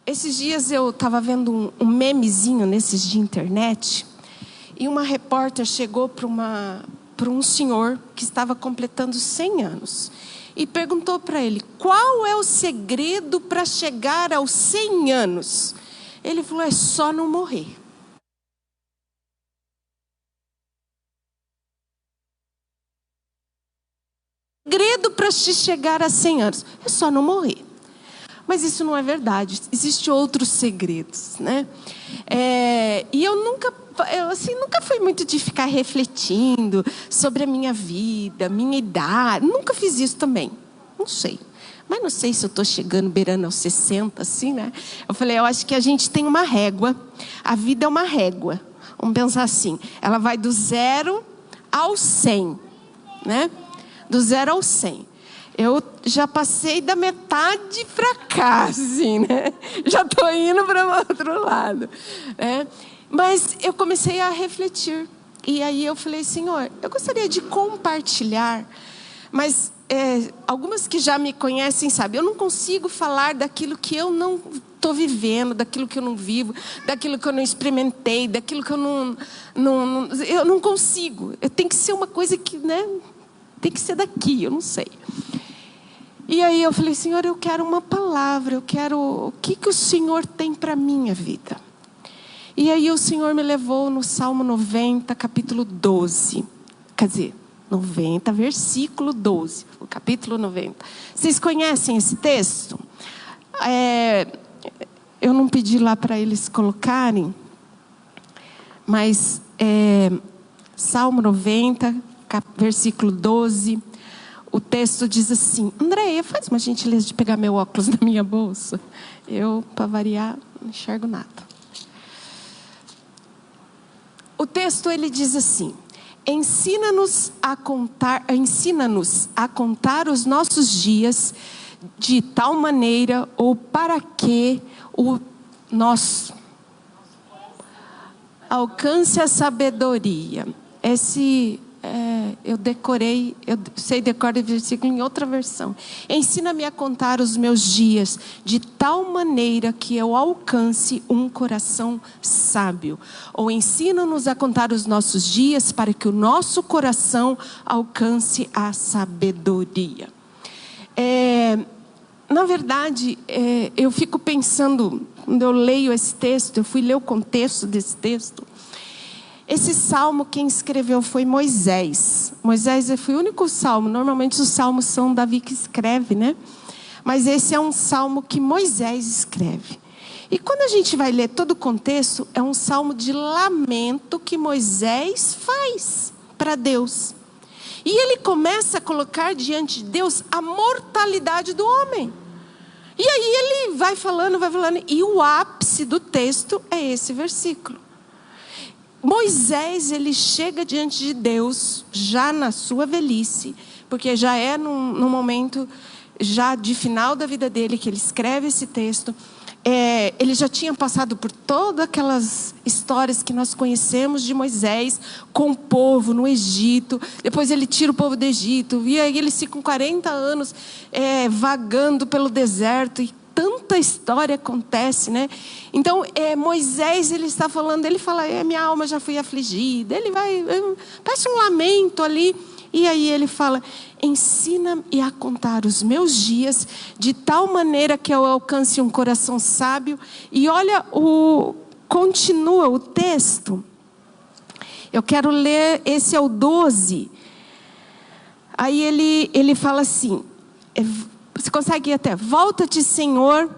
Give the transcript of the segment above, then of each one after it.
Esses dias eu estava vendo um memezinho nesses de internet, e uma repórter chegou para um senhor que estava completando 100 anos e perguntou para ele: qual é o segredo para chegar aos 100 anos? Ele falou: é só não morrer. O segredo para chegar a 100 anos é só não morrer. Mas isso não é verdade. Existem outros segredos, né? E eu nunca fui muito de ficar refletindo sobre a minha vida, minha idade. Nunca fiz isso também. Não sei. Mas não sei se eu estou chegando, beirando aos 60, assim, né? Eu falei, eu acho que a gente tem uma régua. A vida é uma régua. Vamos pensar assim. Ela vai do 0 ao 100, né? Do 0 ao 100. Eu já passei da metade para cá, assim, né? Já estou indo para o outro lado, né? Mas eu comecei a refletir. E aí eu falei, Senhor, eu gostaria de compartilhar. Mas algumas que já me conhecem sabem, eu não consigo falar daquilo que eu não estou vivendo, daquilo que eu não vivo, daquilo que eu não experimentei, daquilo que eu não consigo. Tem que ser uma coisa que, né? Tem que ser daqui, eu não sei. E aí eu falei, Senhor, eu quero uma palavra, eu quero o que o Senhor tem para a minha vida. E aí o Senhor me levou no Salmo 90, capítulo 12. Quer dizer, 90, versículo 12, o capítulo 90. Vocês conhecem esse texto? Eu não pedi lá para eles colocarem, mas Salmo 90, versículo 12... O texto diz assim, Andréia, faz uma gentileza de pegar meu óculos na minha bolsa. Eu, para variar, não enxergo nada. O texto, ele diz assim, ensina-nos a contar os nossos dias de tal maneira ou para que o nosso alcance a sabedoria. Eu sei decorar o versículo em outra versão. Ensina-me a contar os meus dias de tal maneira que eu alcance um coração sábio. Ou ensina-nos a contar os nossos dias para que o nosso coração alcance a sabedoria. Na verdade, eu fico pensando, quando eu leio esse texto, eu fui ler o contexto desse texto. Esse salmo, quem escreveu foi Moisés. Moisés foi o único salmo. Normalmente os salmos são Davi que escreve, né? Mas esse é um salmo que Moisés escreve. E quando a gente vai ler todo o contexto, é um salmo de lamento que Moisés faz para Deus. E ele começa a colocar diante de Deus a mortalidade do homem. E aí ele vai falando, e o ápice do texto é esse versículo. Moisés, ele chega diante de Deus, já na sua velhice, porque já é num momento já de final da vida dele, que ele escreve esse texto. Ele já tinha passado por todas aquelas histórias que nós conhecemos de Moisés, com o povo no Egito. Depois ele tira o povo do Egito, e aí eles ficam 40 anos vagando pelo deserto, e tanta história acontece, né? Então, Moisés, ele está falando, ele fala, minha alma já foi afligida. Ele parece um lamento ali. E aí ele fala, ensina-me a contar os meus dias de tal maneira que eu alcance um coração sábio. E olha, continua o texto. Eu quero ler, esse é o 12. Aí ele fala assim, você consegue ir até, volta-te, Senhor,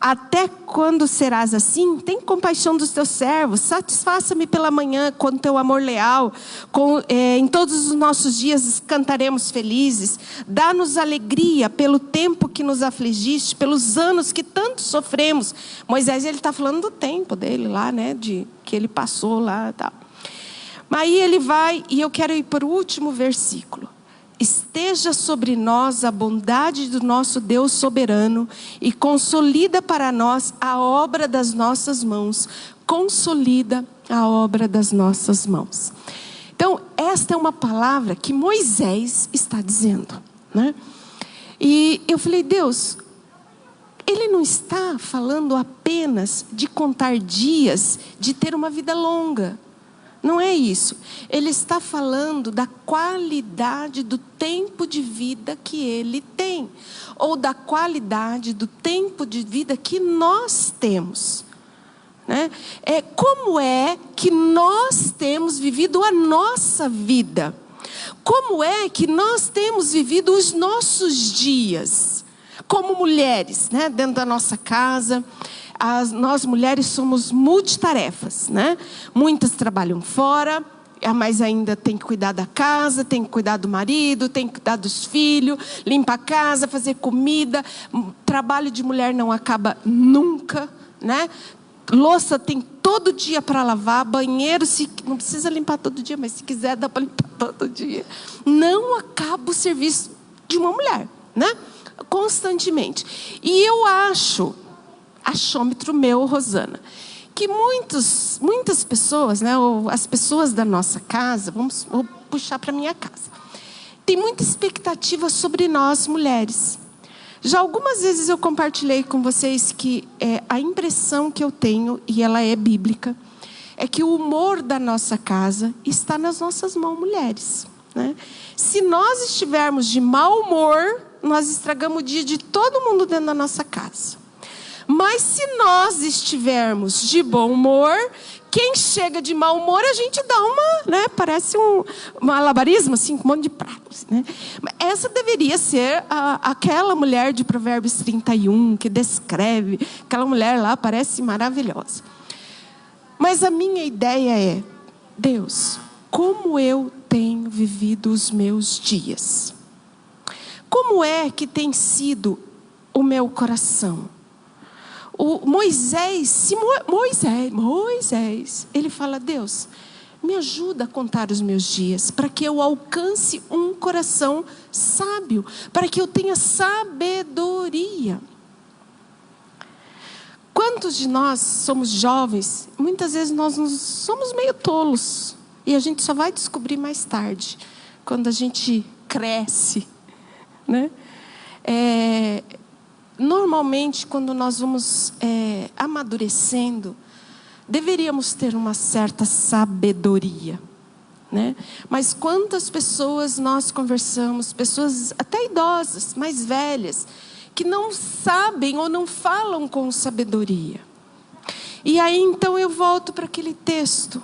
até quando serás assim? Tem compaixão dos teus servos, satisfaça-me pela manhã com teu amor leal, em todos os nossos dias cantaremos felizes, dá-nos alegria pelo tempo que nos afligiste, pelos anos que tanto sofremos. Moisés, ele está falando do tempo dele lá, né, que ele passou lá e tal. Mas aí ele vai, e eu quero ir para o último versículo. Esteja sobre nós a bondade do nosso Deus soberano e consolida para nós a obra das nossas mãos. Consolida a obra das nossas mãos. Então, esta é uma palavra que Moisés está dizendo, né? E eu falei, Deus, Ele não está falando apenas de contar dias, de ter uma vida longa. Não é isso. Ele está falando da qualidade do tempo de vida que ele tem. Ou da qualidade do tempo de vida que nós temos. Né? Como é que nós temos vivido a nossa vida? Como é que nós temos vivido os nossos dias? Como mulheres, né? Dentro da nossa casa. Nós mulheres somos multitarefas, né? Muitas trabalham fora, mas ainda tem que cuidar da casa, tem que cuidar do marido, tem que cuidar dos filhos, limpar a casa, fazer comida. Trabalho de mulher não acaba nunca, né? Louça tem todo dia para lavar, banheiro não precisa limpar todo dia, mas se quiser dá para limpar todo dia. Não acaba o serviço de uma mulher, né? Constantemente. E eu acho, achômetro meu, Rosana, que muitas pessoas, né, ou as pessoas da nossa casa, vou puxar para minha casa, tem muita expectativa sobre nós mulheres. Já algumas vezes eu compartilhei com vocês que a impressão que eu tenho, e ela é bíblica, é que o humor da nossa casa está nas nossas mãos, mulheres. Né? Se nós estivermos de mau humor, nós estragamos o dia de todo mundo dentro da nossa casa. Mas se nós estivermos de bom humor, quem chega de mau humor, a gente dá né? Parece um malabarismo, assim, com um monte de pratos. Né? Essa deveria ser aquela mulher de Provérbios 31, que descreve, aquela mulher lá parece maravilhosa. Mas a minha ideia é, Deus, como eu tenho vivido os meus dias? Como é que tem sido o meu coração? Moisés, ele fala, Deus, me ajuda a contar os meus dias, para que eu alcance um coração sábio, para que eu tenha sabedoria. Quantos de nós somos jovens, muitas vezes nós somos meio tolos, e a gente só vai descobrir mais tarde, quando a gente cresce, né? Normalmente, quando nós vamos amadurecendo, deveríamos ter uma certa sabedoria, né? Mas quantas pessoas nós conversamos, pessoas até idosas, mais velhas, que não sabem ou não falam com sabedoria. E aí então eu volto para aquele texto.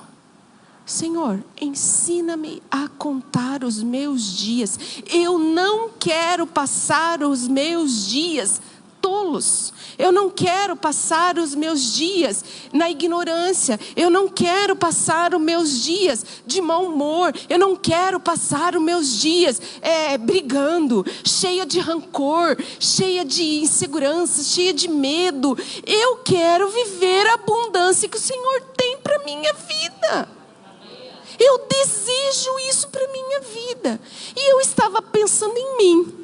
Senhor, ensina-me a contar os meus dias. Eu não quero passar os meus dias tolos. Eu não quero passar os meus dias na ignorância. Eu não quero passar os meus dias de mau humor. Eu não quero passar os meus dias brigando, cheia de rancor, cheia de insegurança, cheia de medo. Eu quero viver a abundância que o Senhor tem para a minha vida. Eu desejo isso para a minha vida. E eu estava pensando em mim.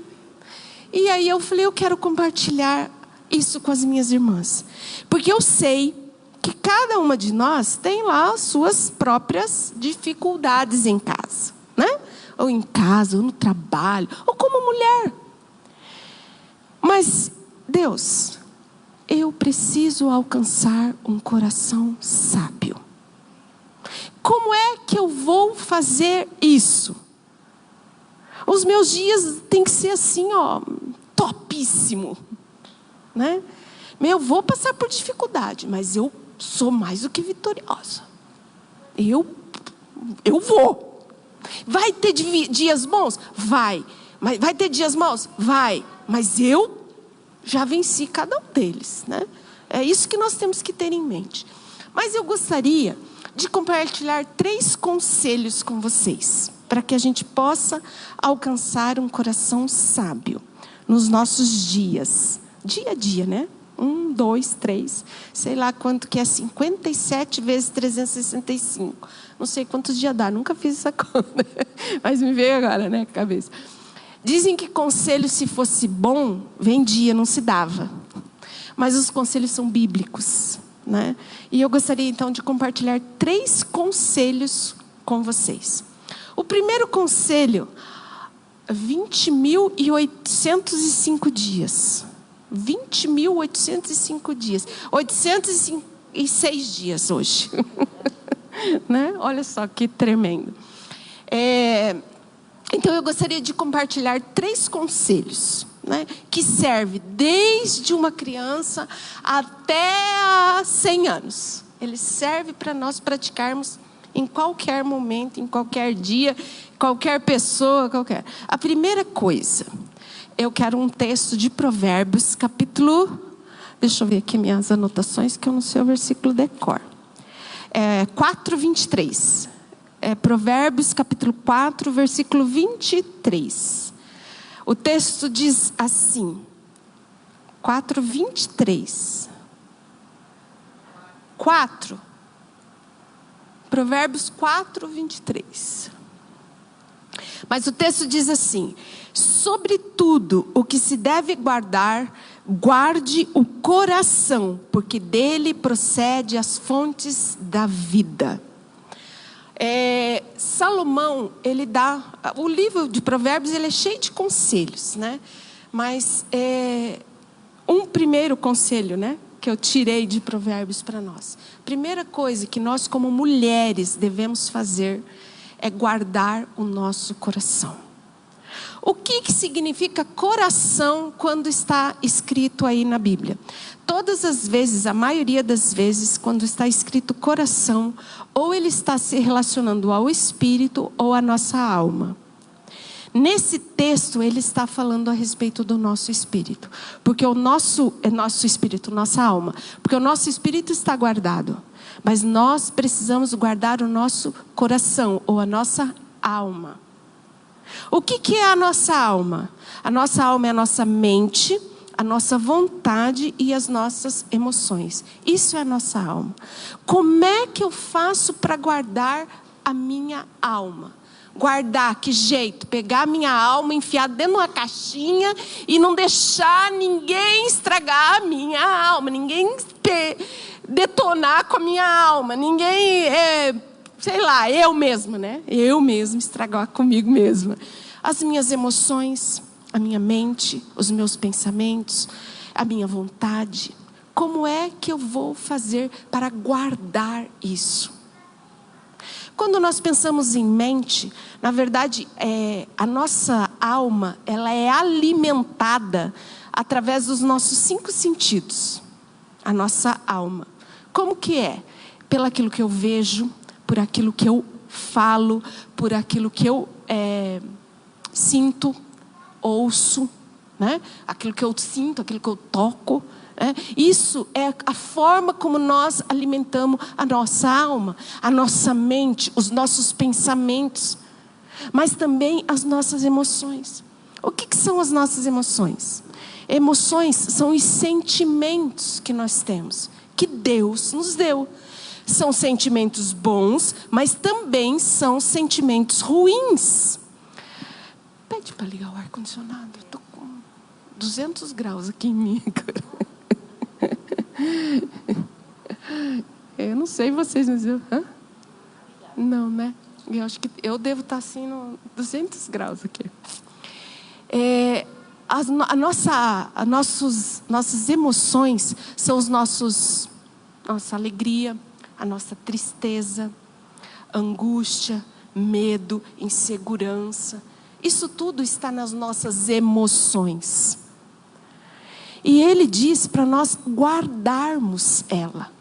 E aí eu falei, eu quero compartilhar isso com as minhas irmãs. Porque eu sei que cada uma de nós tem lá as suas próprias dificuldades em casa. Né? Ou em casa, ou no trabalho, ou como mulher. Mas, Deus, eu preciso alcançar um coração sábio. Como é que eu vou fazer isso? Os meus dias têm que ser assim, ó, topíssimo, né? Eu vou passar por dificuldade, mas eu sou mais do que vitoriosa. Eu vou. Vai ter dias bons? Vai. Mas vai ter dias maus? Vai. Mas eu já venci cada um deles, né? É isso que nós temos que ter em mente. Mas eu gostaria de compartilhar 3 conselhos com vocês, para que a gente possa alcançar um coração sábio nos nossos dias. Dia a dia, né? 1, 2, 3, sei lá quanto que é 57 vezes 365. Não sei quantos dias dá, nunca fiz essa conta, mas me veio agora, né, cabeça. Dizem que conselho, se fosse bom, vendia, não se dava. Mas os conselhos são bíblicos, né? E eu gostaria então de compartilhar 3 conselhos com vocês. O primeiro conselho, 20.805 dias. 20.805 dias. 806 dias hoje. Né? Olha só que tremendo. Então eu gostaria de compartilhar 3 conselhos, né, que servem desde uma criança até 100 anos. Ele serve para nós praticarmos em qualquer momento, em qualquer dia, qualquer pessoa, qualquer. A primeira coisa, eu quero um texto de Provérbios, capítulo... Deixa eu ver aqui minhas anotações, que eu não sei o versículo de cor. 4:23. Provérbios, capítulo 4, versículo 23. O texto diz assim, 4:23. 4. Provérbios 4:23. Mas o texto diz assim: sobretudo o que se deve guardar, guarde o coração, porque dele procede as fontes da vida. Salomão, ele dá... O livro de Provérbios, ele é cheio de conselhos, né? Mas um primeiro conselho, né, que eu tirei de Provérbios para nós. Primeira coisa que nós, como mulheres, devemos fazer é guardar o nosso coração. O que significa coração quando está escrito aí na Bíblia? Todas as vezes, a maioria das vezes, quando está escrito coração, ou ele está se relacionando ao espírito ou à nossa alma. Nesse texto, ele está falando a respeito do nosso espírito. Porque o nosso espírito, nossa alma. Porque o nosso espírito está guardado. Mas nós precisamos guardar o nosso coração ou a nossa alma. O que é a nossa alma? A nossa alma é a nossa mente, a nossa vontade e as nossas emoções. Isso é a nossa alma. Como é que eu faço para guardar a minha alma? Guardar, que jeito? Pegar a minha alma, enfiar dentro de uma caixinha e não deixar ninguém estragar a minha alma, ninguém detonar com a minha alma, ninguém, sei lá, eu mesma, né? Eu mesma estragar comigo mesma. As minhas emoções, a minha mente, os meus pensamentos, a minha vontade. Como é que eu vou fazer para guardar isso? Quando nós pensamos em mente, na verdade, a nossa alma, ela é alimentada através dos nossos 5 sentidos. A nossa alma. Como que é? Pelo aquilo que eu vejo, por aquilo que eu falo, por aquilo que eu sinto, ouço, né? Aquilo que eu sinto, aquilo que eu toco. Isso é a forma como nós alimentamos a nossa alma, a nossa mente, os nossos pensamentos, mas também as nossas emoções. O que são as nossas emoções? Emoções são os sentimentos que nós temos, que Deus nos deu. São sentimentos bons, mas também são sentimentos ruins. Pede para ligar o ar-condicionado, eu estou com 200 graus aqui em mim. Eu não sei vocês, mas eu... Não, né? Eu acho que eu devo estar assim, no 200 graus aqui. Nossas emoções são nossa alegria, a nossa tristeza, angústia, medo, insegurança. Isso tudo está nas nossas emoções. E ele diz para nós guardarmos ela.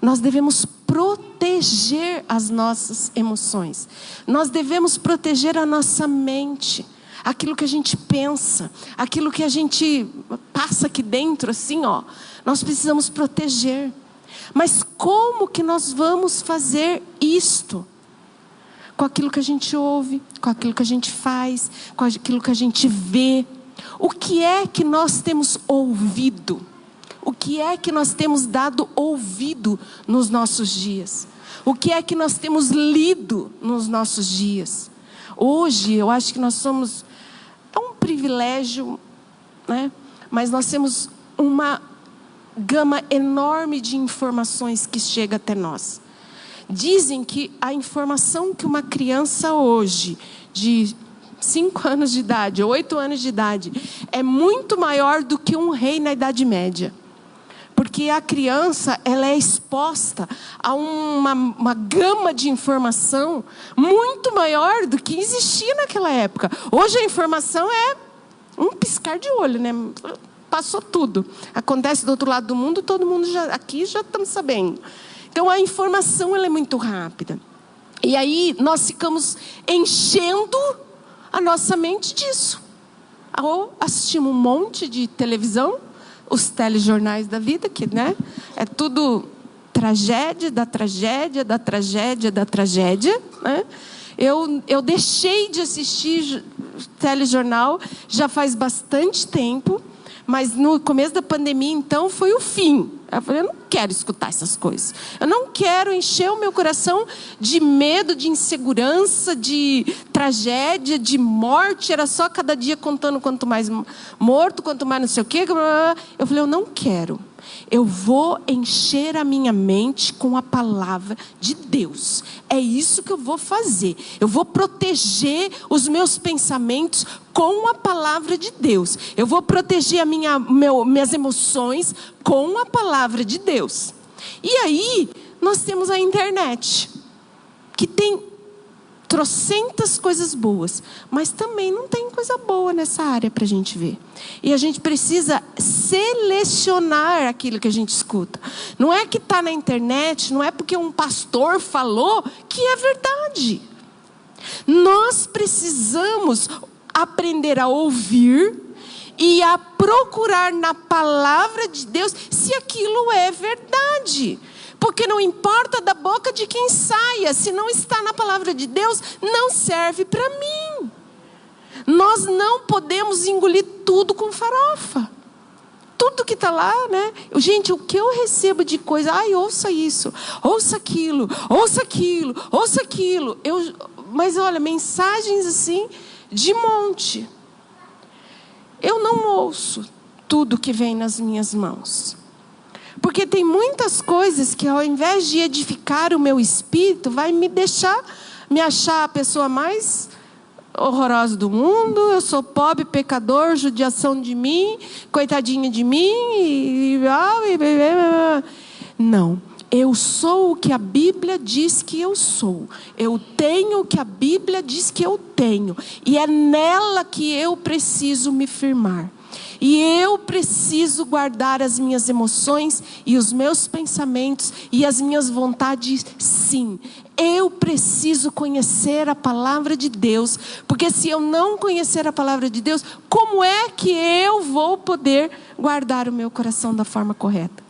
Nós devemos proteger as nossas emoções. Nós devemos proteger a nossa mente. Aquilo que a gente pensa, aquilo que a gente passa aqui dentro, assim, ó. Nós precisamos proteger. Mas como que nós vamos fazer isto? Com aquilo que a gente ouve, com aquilo que a gente faz, com aquilo que a gente vê. O que é que nós temos ouvido? O que é que nós temos dado ouvido nos nossos dias? O que é que nós temos lido nos nossos dias? Hoje, eu acho que nós somos... É um privilégio, né? Mas nós temos uma gama enorme de informações que chega até nós. Dizem que a informação que uma criança hoje, de 5 anos de idade, 8 anos de idade, é muito maior do que um rei na Idade Média. Porque a criança, ela é exposta a uma gama de informação muito maior do que existia naquela época. Hoje a informação é um piscar de olho, né? Passou tudo. Acontece do outro lado do mundo, todo mundo aqui já estamos sabendo. Então a informação, ela é muito rápida. E aí nós ficamos enchendo a nossa mente disso. Ou assistimos um monte de televisão, os telejornais da vida, que, né, é tudo tragédia, da tragédia, da tragédia, da tragédia, né? Eu deixei de assistir telejornal já faz bastante tempo, mas no começo da pandemia, então, foi o fim. Eu falei, eu não quero escutar essas coisas. Eu não quero encher o meu coração de medo, de insegurança, de tragédia, de morte. Era só cada dia contando quanto mais morto, quanto mais não sei o quê. Eu falei, eu não quero. Eu vou encher a minha mente com a palavra de Deus. É isso que eu vou fazer. Eu vou proteger os meus pensamentos com a palavra de Deus. Eu vou proteger minhas emoções com a palavra de Deus. E aí, nós temos a internet, que tem trocentas coisas boas, mas também não tem coisa boa nessa área para a gente ver. E a gente precisa selecionar aquilo que a gente escuta. Não é que está na internet, não é porque um pastor falou que é verdade. Nós precisamos aprender a ouvir e a procurar na palavra de Deus se aquilo é verdade. Porque não importa da boca de quem saia, se não está na palavra de Deus, não serve para mim. Nós não podemos engolir tudo com farofa. Tudo que está lá, né? Gente, o que eu recebo de coisa, ouça isso, ouça aquilo, ouça aquilo, ouça aquilo. Mas olha, mensagens assim, de monte. Eu não ouço tudo que vem nas minhas mãos. Porque tem muitas coisas que, ao invés de edificar o meu espírito, vai me achar a pessoa mais horrorosa do mundo. Eu sou pobre, pecador, judiação de mim, coitadinha de mim. Não, eu sou o que a Bíblia diz que eu sou. Eu tenho o que a Bíblia diz que eu tenho. E é nela que eu preciso me firmar. E eu preciso guardar as minhas emoções e os meus pensamentos e as minhas vontades, sim. Eu preciso conhecer a palavra de Deus, porque se eu não conhecer a palavra de Deus, como é que eu vou poder guardar o meu coração da forma correta?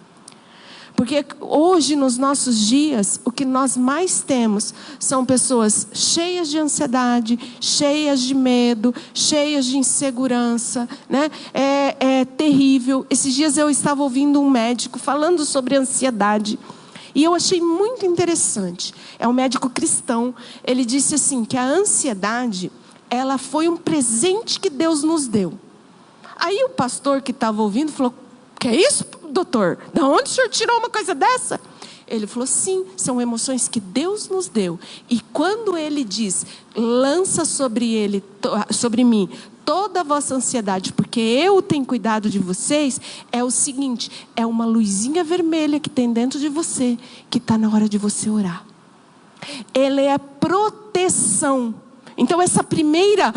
Porque hoje, nos nossos dias, o que nós mais temos são pessoas cheias de ansiedade, cheias de medo, cheias de insegurança, né? É terrível. Esses dias eu estava ouvindo um médico falando sobre ansiedade. E eu achei muito interessante. É um médico cristão. Ele disse assim, que a ansiedade, ela foi um presente que Deus nos deu. Aí o pastor que estava ouvindo falou, que é isso, doutor? Da onde o senhor tirou uma coisa dessa? Ele falou, sim, são emoções que Deus nos deu. E quando Ele diz, lança sobre mim toda a vossa ansiedade, porque eu tenho cuidado de vocês, é o seguinte, é uma luzinha vermelha que tem dentro de você, que está na hora de você orar. Ele é proteção. Então essa primeira...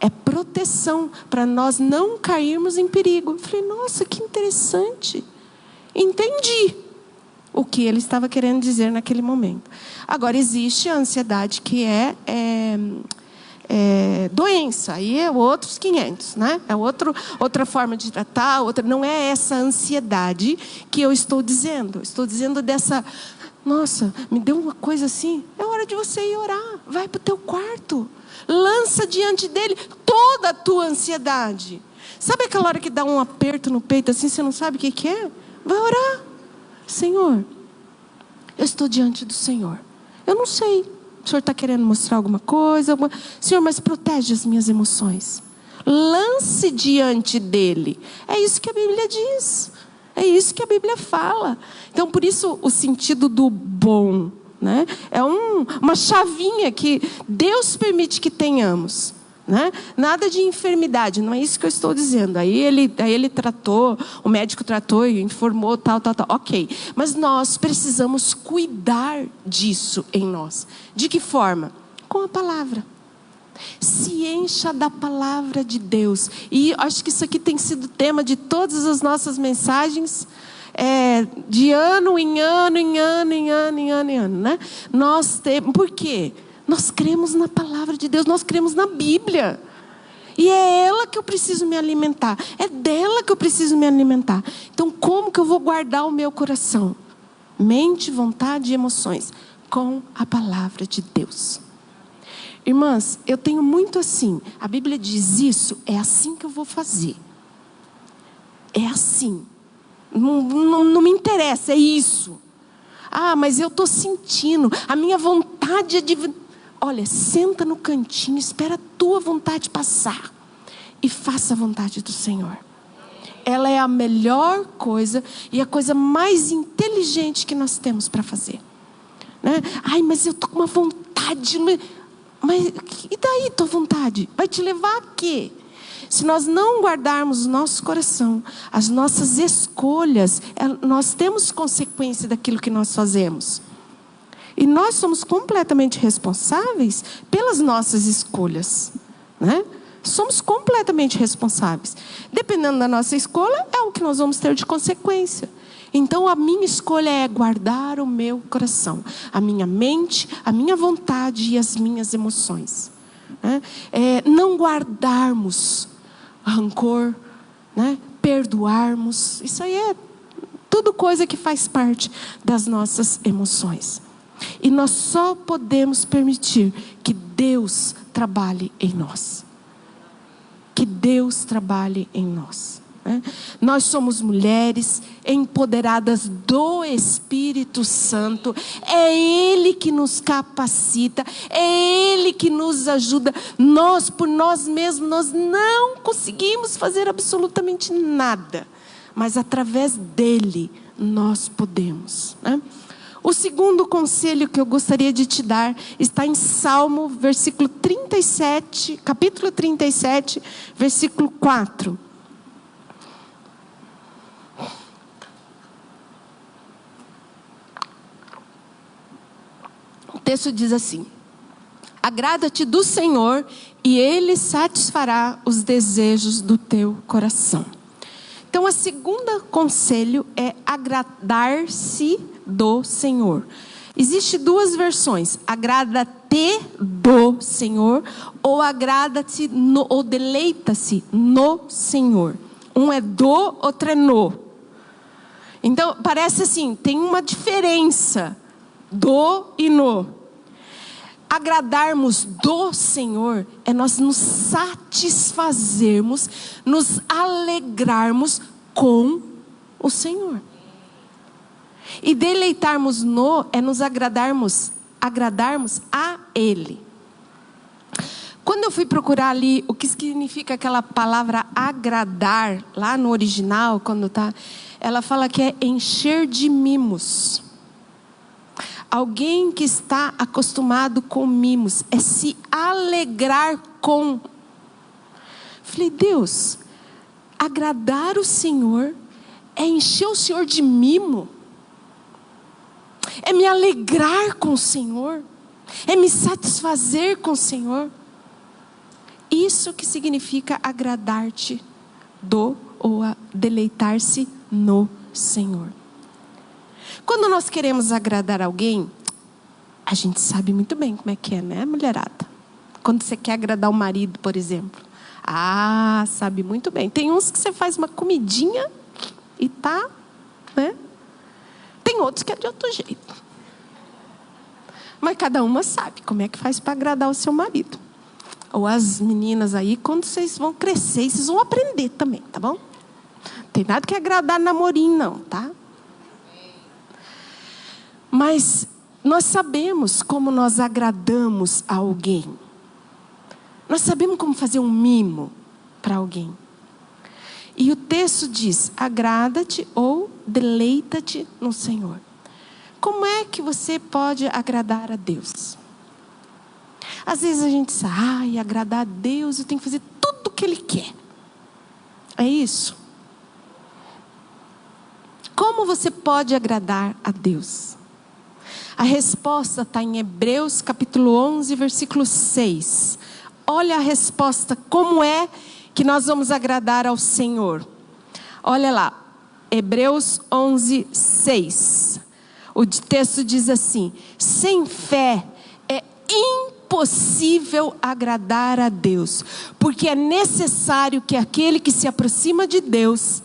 é proteção para nós não cairmos em perigo. Eu falei, nossa, que interessante. Entendi o que ele estava querendo dizer naquele momento. Agora, existe a ansiedade que é doença. Aí é outros 500, né? É outra forma de tratar. Não é essa ansiedade que eu estou dizendo. Estou dizendo dessa... Nossa, me deu uma coisa assim. É hora de você ir orar. Vai para o teu quarto. Lança diante dele toda a tua ansiedade. Sabe aquela hora que dá um aperto no peito assim, você não sabe o que é? Vai orar. Senhor, eu estou diante do Senhor. Eu não sei. O Senhor está querendo mostrar alguma coisa? Senhor, mas protege as minhas emoções. Lance diante dele. É isso que a Bíblia diz. É isso que a Bíblia fala. Então, por isso, o sentido do bom. né? É uma chavinha que Deus permite que tenhamos, né? Nada de enfermidade, não é isso que eu estou dizendo. Aí ele tratou, o médico tratou e informou tal. Ok, mas nós precisamos cuidar disso em nós. De que forma? Com a palavra. Se encha da palavra de Deus. E acho que isso aqui tem sido tema de todas as nossas mensagens, de ano em ano, né? Por quê? Nós cremos na palavra de Deus, nós cremos na Bíblia. E é ela que eu preciso me alimentar. É dela que eu preciso me alimentar. Então, como que eu vou guardar o meu coração? Mente, vontade e emoções. Com a palavra de Deus. Irmãs, eu tenho muito assim. A Bíblia diz isso, é assim que eu vou fazer. É assim. Não me interessa, é isso. Ah, mas eu estou sentindo. A minha vontade é de... Olha, senta no cantinho, espera a tua vontade passar. E faça a vontade do Senhor. Ela é a melhor coisa e a coisa mais inteligente que nós temos para fazer. Né? Ai, mas eu estou com uma vontade... Mas e daí tua vontade? Vai te levar a quê? Se nós não guardarmos o nosso coração, as nossas escolhas, nós temos consequência daquilo que nós fazemos. E nós somos completamente responsáveis pelas nossas escolhas, né? Somos completamente responsáveis. Dependendo da nossa escolha, é o que nós vamos ter de consequência. Então a minha escolha é guardar o meu coração, a minha mente, a minha vontade e as minhas emoções, né? Não guardarmos rancor, né? Perdoarmos, isso aí é tudo coisa que faz parte das nossas emoções. E nós só podemos permitir que Deus trabalhe em nós. Que Deus trabalhe em nós. Nós somos mulheres empoderadas do Espírito Santo. É Ele que nos capacita, é Ele que nos ajuda. Nós, por nós mesmos, nós não conseguimos fazer absolutamente nada, mas através dEle nós podemos, né? O segundo conselho que eu gostaria de te dar está em Salmo, versículo 37, capítulo 37, versículo 4. O texto diz assim: agrada-te do Senhor e Ele satisfará os desejos do teu coração. Então, a segunda conselho é agradar-se do Senhor. Existem duas versões: agrada-te do Senhor ou agrada-te ou deleita-se no Senhor. Um é do, outro é no. Então parece assim, tem uma diferença do e no. Agradarmos do Senhor é nós nos satisfazermos, nos alegrarmos com o Senhor. E deleitarmos no é nos agradarmos a Ele. Quando eu fui procurar ali o que significa aquela palavra agradar, lá no original, quando tá, ela fala que é encher de mimos. Alguém que está acostumado com mimos, é se alegrar com. Falei, Deus, agradar o Senhor é encher o Senhor de mimo. É me alegrar com o Senhor, é me satisfazer com o Senhor. Isso que significa agradar-te do ou deleitar-se no Senhor. Quando nós queremos agradar alguém, a gente sabe muito bem como é que é, né, mulherada? Quando você quer agradar o marido, por exemplo. Ah, sabe muito bem. Tem uns que você faz uma comidinha e tá, né? Tem outros que é de outro jeito. Mas cada uma sabe como é que faz para agradar o seu marido. Ou as meninas aí, quando vocês vão crescer, vocês vão aprender também, tá bom? Não tem nada que agradar namorinho não, tá? Mas nós sabemos como nós agradamos a alguém. Nós sabemos como fazer um mimo para alguém. E o texto diz: agrada-te ou deleita-te no Senhor. como é que você pode agradar a Deus? Às vezes a gente diz, agradar a Deus, eu tenho que fazer tudo o que Ele quer. É isso? Como você pode agradar a Deus? A resposta está em Hebreus capítulo 11, versículo 6. Olha a resposta, como é que nós vamos agradar ao Senhor. Olha lá, Hebreus 11, 6. O texto diz assim: sem fé é impossível agradar a Deus, porque é necessário que aquele que se aproxima de Deus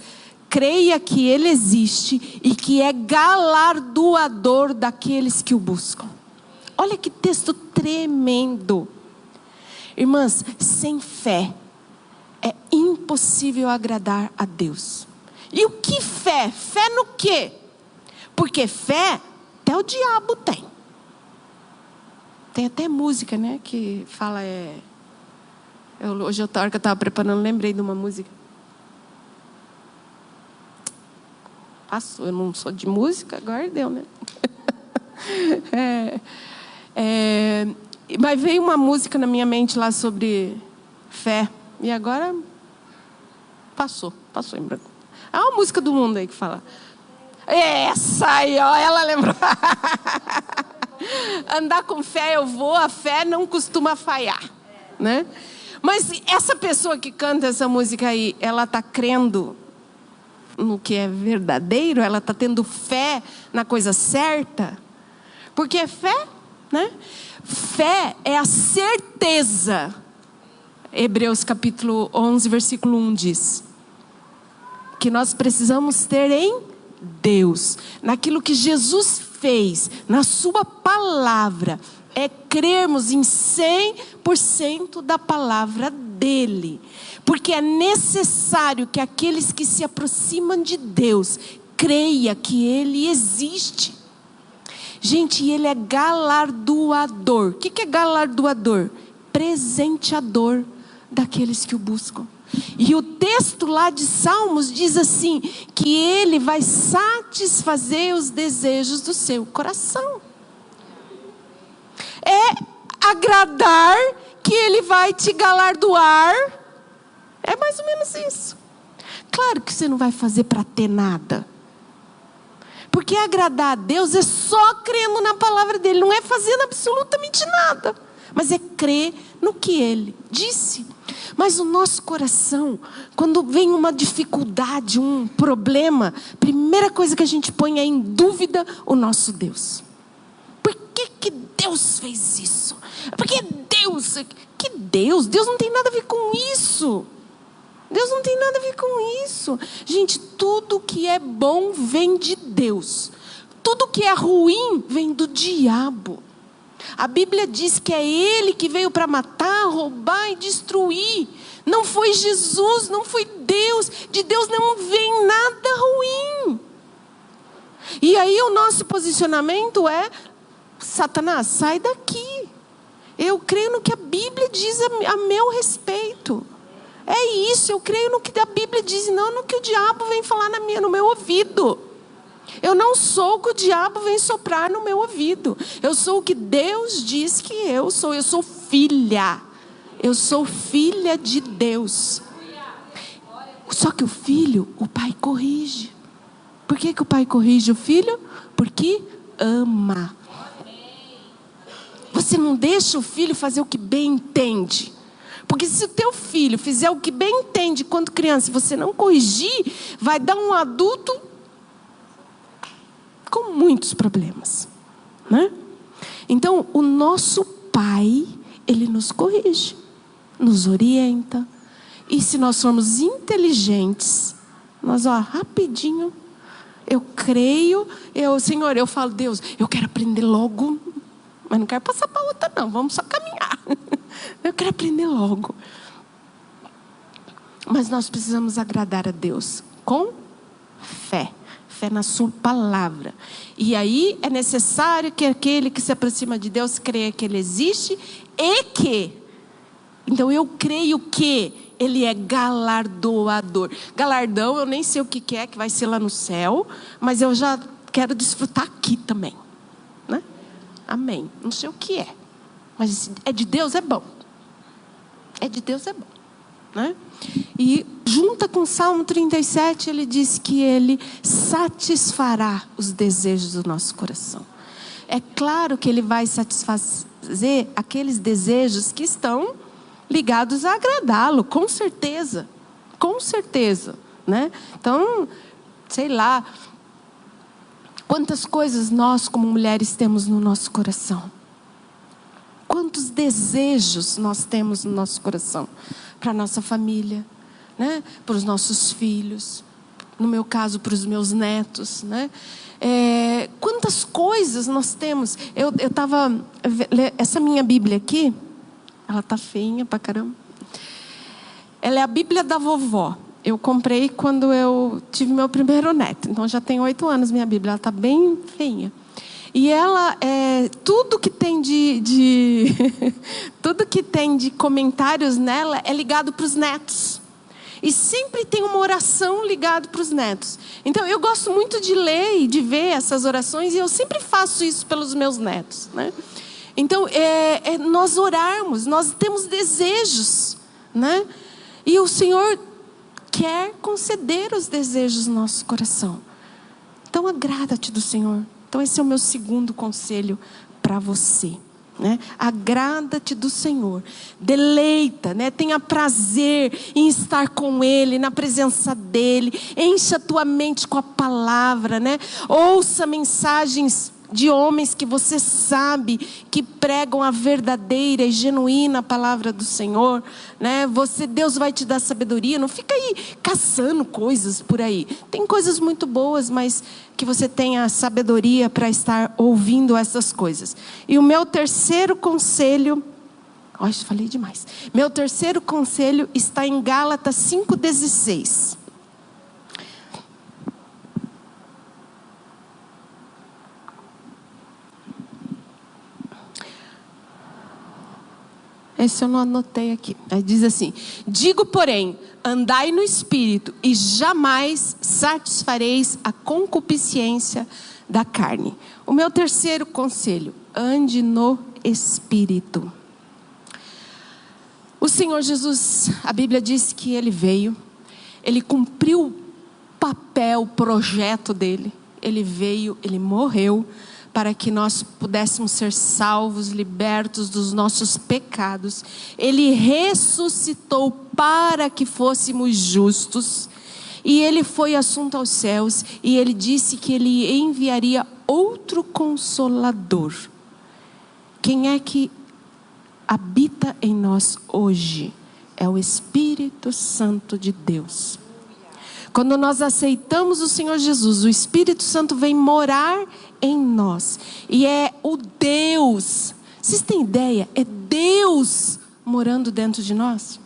creia que Ele existe e que é galardoador daqueles que o buscam. Olha que texto tremendo. Irmãs, sem fé é impossível agradar a Deus. E o que fé? Fé no quê? Porque fé até o diabo tem. Tem até música, né? Que fala hoje a hora que eu estava preparando, lembrei de uma música. Passou, eu não sou de música, agora deu, né? Mas veio uma música na minha mente lá sobre fé. E agora passou em branco. Há uma música do mundo aí que fala. Essa aí, ó, ela lembrou. Andar com fé eu vou, a fé não costuma falhar, né? Mas essa pessoa que canta essa música aí, ela está crendo no que é verdadeiro? Ela está tendo fé na coisa certa? Porque é fé, né? Fé é a certeza. Hebreus capítulo 11, versículo 1 diz que nós precisamos ter em Deus, naquilo que Jesus fez, na sua palavra, é crermos em 100% da palavra dele, porque é necessário que aqueles que se aproximam de Deus creia que Ele existe. Gente, Ele é galardoador. O que é galardoador? Presenteador daqueles que o buscam. E o texto lá de Salmos diz assim, que Ele vai satisfazer os desejos do seu coração. É agradar que Ele vai te galardoar. É mais ou menos isso. Claro que você não vai fazer para ter nada. Porque agradar a Deus é só crendo na palavra dele. Não é fazendo absolutamente nada. Mas é crer no que Ele disse. Mas o nosso coração, quando vem uma dificuldade, um problema, a primeira coisa que a gente põe é em dúvida o nosso Deus. Por que Deus fez isso? Porque Deus... Que Deus? Deus não tem nada a ver com isso. Deus não tem nada a ver com isso. Gente, tudo que é bom vem de Deus. Tudo que é ruim vem do diabo. A Bíblia diz que é Ele que veio para matar, roubar e destruir. Não foi Jesus, não foi Deus. De Deus não vem nada ruim. E aí o nosso posicionamento é: Satanás, sai daqui. Eu creio no que a Bíblia diz a meu respeito. É isso, eu creio no que a Bíblia diz, não no que o diabo vem falar no meu ouvido. Eu não sou o que o diabo vem soprar no meu ouvido. Eu sou o que Deus diz que eu sou. Eu sou filha. Eu sou filha de Deus. Só que o filho, o pai corrige. Por que o pai corrige o filho? Porque ama. Você não deixa o filho fazer o que bem entende. Porque se o teu filho fizer o que bem entende quando criança, e você não corrigir, vai dar um adulto com muitos problemas, né? Então, o nosso pai, ele nos corrige, nos orienta. E se nós formos inteligentes, nós, rapidinho, eu creio, Senhor, eu falo, Deus, eu quero aprender logo, mas não quero passar para outra não, vamos só caminhar. Eu quero aprender logo. Mas nós precisamos agradar a Deus com fé. Fé na sua palavra. E aí é necessário que aquele que se aproxima de Deus creia que Ele existe e que... Então eu creio que Ele é galardoador. Galardão eu nem sei o que é, que vai ser lá no céu, mas eu já quero desfrutar aqui também. Amém. Não sei o que é, mas é de Deus, é bom. É de Deus, é bom, né? E junta com o Salmo 37, ele diz que ele satisfará os desejos do nosso coração. É claro que ele vai satisfazer aqueles desejos que estão ligados a agradá-lo, com certeza, né? Então, sei lá, quantas coisas nós como mulheres temos no nosso coração. Quantos desejos nós temos no nosso coração. Para a nossa família, né? Para os nossos filhos. No meu caso, para os meus netos, né? Quantas coisas nós temos. Eu estava... Essa minha Bíblia aqui, ela está feinha pra caramba. Ela é a Bíblia da vovó. Eu comprei quando eu tive meu primeiro neto. Então já tem 8 anos minha Bíblia. Ela está bem feinha. E ela, tudo que tem tudo que tem de comentários nela é ligado para os netos. E sempre tem uma oração ligada para os netos. Então eu gosto muito de ler e de ver essas orações. E eu sempre faço isso pelos meus netos, né? Então nós orarmos, nós temos desejos, né? E o Senhor quer conceder os desejos do nosso coração. Então agrada-te do Senhor. Então esse é o meu segundo conselho para você, né? Agrada-te do Senhor, deleita, né? Tenha prazer em estar com Ele, na presença dEle, encha a tua mente com a palavra, né? Ouça mensagens de homens que você sabe que pregam a verdadeira e genuína palavra do Senhor, né? Deus vai te dar sabedoria. Não fica aí caçando coisas por aí. Tem coisas muito boas, mas que você tenha sabedoria para estar ouvindo essas coisas. E o meu terceiro conselho, falei demais. Meu terceiro conselho está em Gálatas 5,16. Esse eu não anotei aqui. Aí diz assim: digo, porém, andai no Espírito e jamais satisfareis a concupiscência da carne. O meu terceiro conselho: ande no Espírito. O Senhor Jesus, a Bíblia diz que Ele veio, Ele cumpriu o papel, o projeto dEle. Ele veio, Ele morreu, para que nós pudéssemos ser salvos, libertos dos nossos pecados. Ele ressuscitou para que fôssemos justos. E Ele foi assunto aos céus. E Ele disse que Ele enviaria outro Consolador. Quem é que habita em nós hoje? É o Espírito Santo de Deus. Quando nós aceitamos o Senhor Jesus, o Espírito Santo vem morar em nós. E é o Deus. Vocês têm ideia? É Deus morando dentro de nós.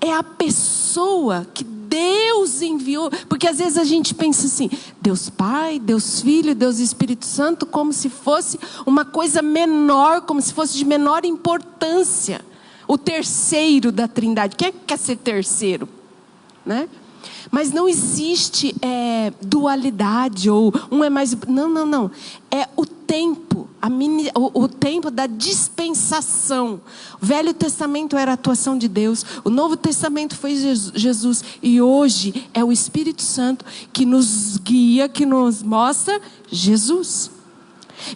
É a pessoa que Deus enviou. Porque às vezes a gente pensa assim: Deus Pai, Deus Filho, Deus Espírito Santo, como se fosse uma coisa menor, como se fosse de menor importância. O terceiro da Trindade. Quem é que quer ser terceiro? Né? Mas não existe dualidade ou um é mais... Não. É o tempo, o tempo da dispensação. O Velho Testamento era a atuação de Deus. O Novo Testamento foi Jesus. E hoje é o Espírito Santo que nos guia, que nos mostra Jesus.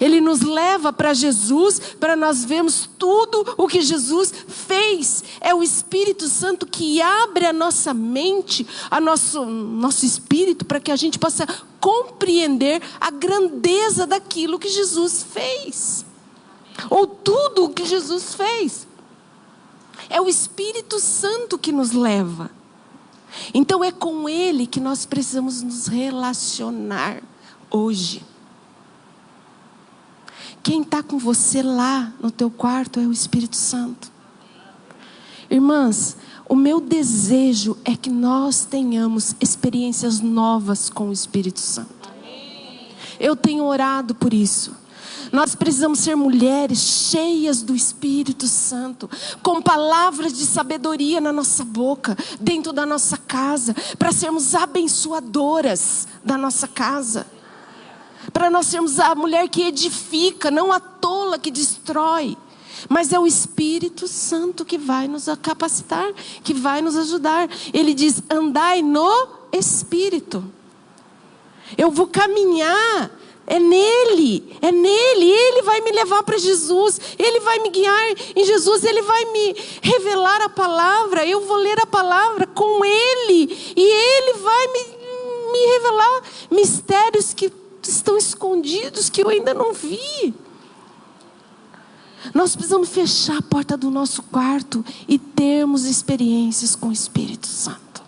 Ele nos leva para Jesus, para nós vermos tudo o que Jesus fez. É o Espírito Santo que abre a nossa mente, nosso espírito, para que a gente possa compreender a grandeza daquilo que Jesus fez. Ou tudo o que Jesus fez. É o Espírito Santo que nos leva. Então é com Ele que nós precisamos nos relacionar hoje. Quem está com você lá no teu quarto é o Espírito Santo. Irmãs, o meu desejo é que nós tenhamos experiências novas com o Espírito Santo. Eu tenho orado por isso. Nós precisamos ser mulheres cheias do Espírito Santo, com palavras de sabedoria na nossa boca, dentro da nossa casa, para sermos abençoadoras da nossa casa. para nós sermos a mulher que edifica, não a tola que destrói. Mas é o Espírito Santo que vai nos capacitar, que vai nos ajudar. Ele diz: andai no Espírito. Eu vou caminhar, é nele, Ele vai me levar para Jesus, Ele vai me guiar em Jesus, Ele vai me revelar a palavra, eu vou ler a palavra com Ele, e Ele vai me revelar mistérios que estão escondidos, que eu ainda não vi. Nós precisamos fechar a porta do nosso quarto e termos experiências com o Espírito Santo.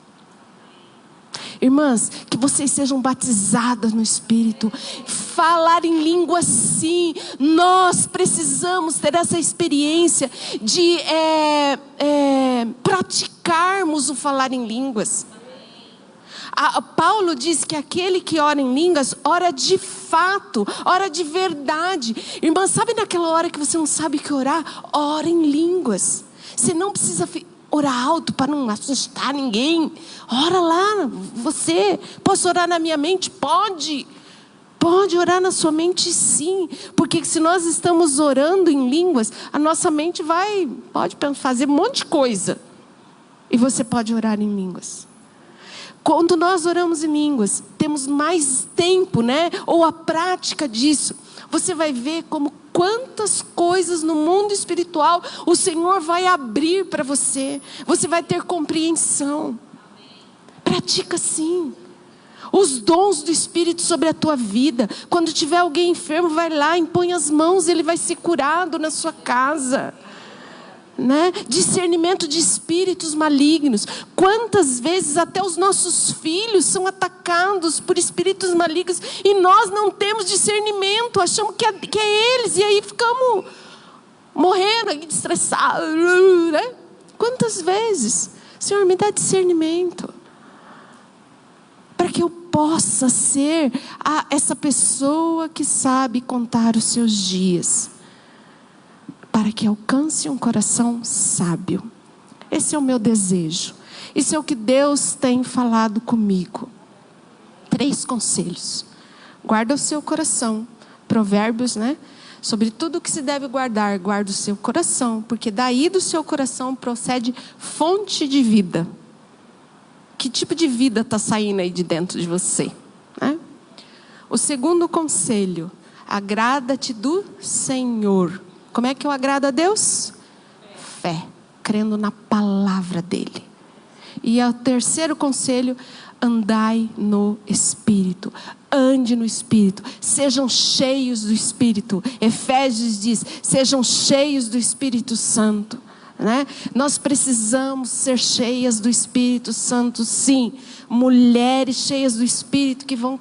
Irmãs, que vocês sejam batizadas no Espírito, falar em língua sim. Nós precisamos ter essa experiência de praticarmos o falar em línguas. Paulo diz que aquele que ora em línguas, ora de fato, ora de verdade. Irmã, sabe naquela hora que você não sabe o que orar? Ora em línguas. Você não precisa orar alto para não assustar ninguém. Ora lá, você. Posso orar na minha mente? Pode. Pode orar na sua mente sim. Porque se nós estamos orando em línguas, a nossa mente pode fazer um monte de coisa. E você pode orar em línguas. Quando nós oramos em línguas, temos mais tempo, né? Ou a prática disso. Você vai ver como quantas coisas no mundo espiritual o Senhor vai abrir para você. Você vai ter compreensão. Pratica sim. Os dons do Espírito sobre a tua vida. Quando tiver alguém enfermo, vai lá, impõe as mãos, ele vai ser curado na sua casa. Né? Discernimento de espíritos malignos. Quantas vezes até os nossos filhos são atacados por espíritos malignos e nós não temos discernimento, achamos que é eles, e aí ficamos morrendo, estressados, né? Quantas vezes? Senhor, me dá discernimento para que eu possa ser essa pessoa que sabe contar os seus dias, para que alcance um coração sábio. Esse é o meu desejo. Isso é o que Deus tem falado comigo. 3 conselhos. Guarda o seu coração. Provérbios, né? Sobre tudo que se deve guardar, guarda o seu coração, porque daí do seu coração procede fonte de vida. Que tipo de vida está saindo aí de dentro de você? Né? O segundo conselho: agrada-te do Senhor. Como é que eu agrado a Deus? Fé, crendo na palavra dele. E o terceiro conselho: andai no Espírito. Ande no Espírito. Sejam cheios do Espírito. Efésios diz: sejam cheios do Espírito Santo. Né? Nós precisamos ser cheias do Espírito Santo, sim. Mulheres cheias do Espírito que vão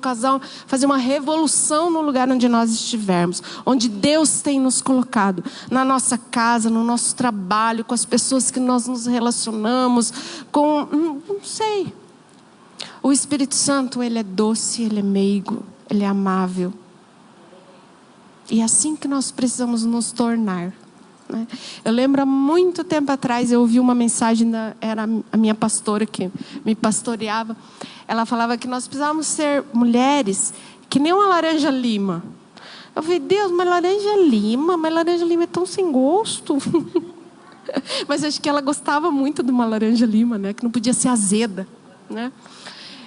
fazer uma revolução no lugar onde nós estivermos, onde Deus tem nos colocado, na nossa casa, no nosso trabalho, com as pessoas que nós nos relacionamos, não sei. O Espírito Santo, ele é doce, ele é meigo, ele é amável. E é assim que nós precisamos nos tornar. Eu lembro há muito tempo atrás, eu ouvi uma mensagem, era a minha pastora que me pastoreava. Ela falava que nós precisávamos ser mulheres que nem uma laranja lima. Eu falei: Deus, mas laranja lima é tão sem gosto. Mas acho que ela gostava muito de uma laranja lima, né? Que não podia ser azeda, né?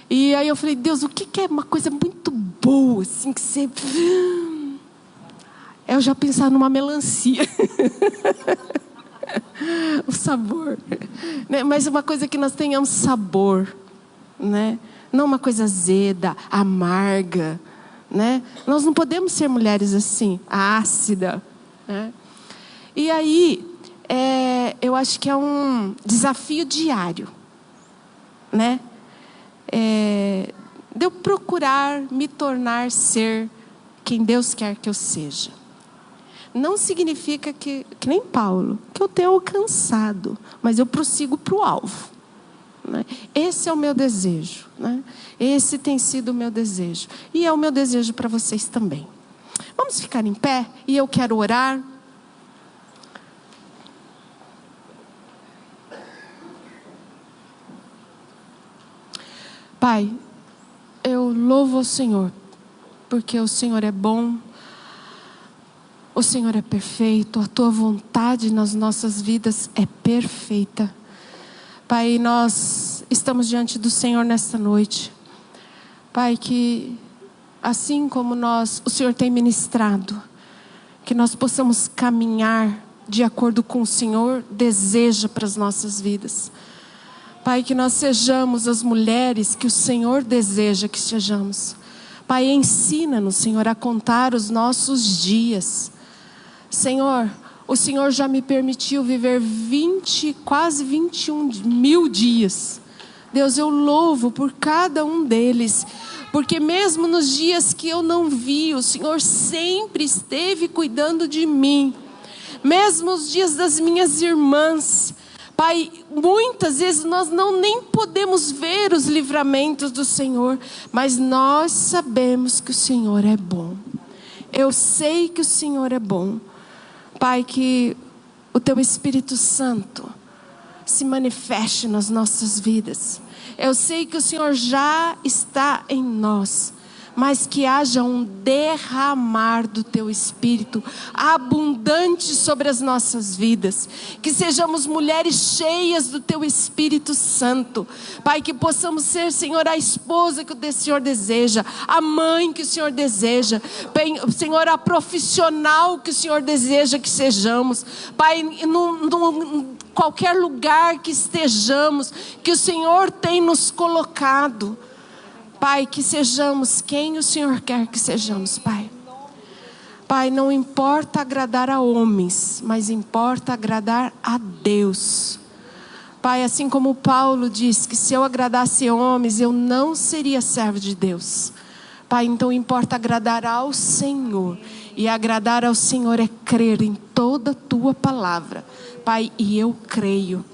E aí eu falei: Deus, o que é uma coisa muito boa, assim, que você... Eu já pensava numa melancia. O sabor. Né? Mas uma coisa que nós tenhamos sabor. Né? Não uma coisa azeda, amarga. Né? Nós não podemos ser mulheres assim, ácida. Né? E aí, eu acho que é um desafio diário. Né? De eu procurar me tornar ser quem Deus quer que eu seja. Não significa que nem Paulo, que eu tenha alcançado, mas eu prossigo para o alvo. Né? Esse é o meu desejo. Né? Esse tem sido o meu desejo. E é o meu desejo para vocês também. Vamos ficar em pé e eu quero orar. Pai, eu louvo ao Senhor porque o Senhor é bom, o Senhor é perfeito, a Tua vontade nas nossas vidas é perfeita. Pai, nós estamos diante do Senhor nesta noite. Pai, que assim como o Senhor tem ministrado, que nós possamos caminhar de acordo com o Senhor deseja para as nossas vidas. Pai, que nós sejamos as mulheres que o Senhor deseja que sejamos. Pai, ensina-nos, Senhor, a contar os nossos dias. Senhor, o Senhor já me permitiu viver quase 21 mil dias. Deus, eu louvo por cada um deles, porque mesmo nos dias que eu não vi, o Senhor sempre esteve cuidando de mim. Mesmo os dias das minhas irmãs, Pai, muitas vezes nós nem podemos ver os livramentos do Senhor, mas nós sabemos que o Senhor é bom. Eu sei que o Senhor é bom. Pai, que o Teu Espírito Santo se manifeste nas nossas vidas. Eu sei que o Senhor já está em nós, mas que haja um derramar do Teu Espírito abundante sobre as nossas vidas, que sejamos mulheres cheias do Teu Espírito Santo. Pai, que possamos ser, Senhor, a esposa que o Senhor deseja, a mãe que o Senhor deseja, Senhor, a profissional que o Senhor deseja que sejamos. Pai, qualquer lugar que estejamos, que o Senhor tem nos colocado, Pai, que sejamos quem o Senhor quer que sejamos, Pai. Pai, não importa agradar a homens, mas importa agradar a Deus. Pai, assim como Paulo diz que se eu agradasse homens, eu não seria servo de Deus. Pai, então importa agradar ao Senhor. E agradar ao Senhor é crer em toda a Tua palavra. Pai, e eu creio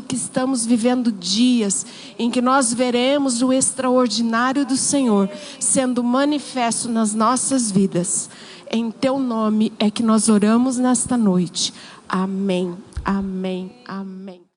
que estamos vivendo dias em que nós veremos o extraordinário do Senhor sendo manifesto nas nossas vidas. Em Teu nome é que nós oramos nesta noite. Amém, amém, amém.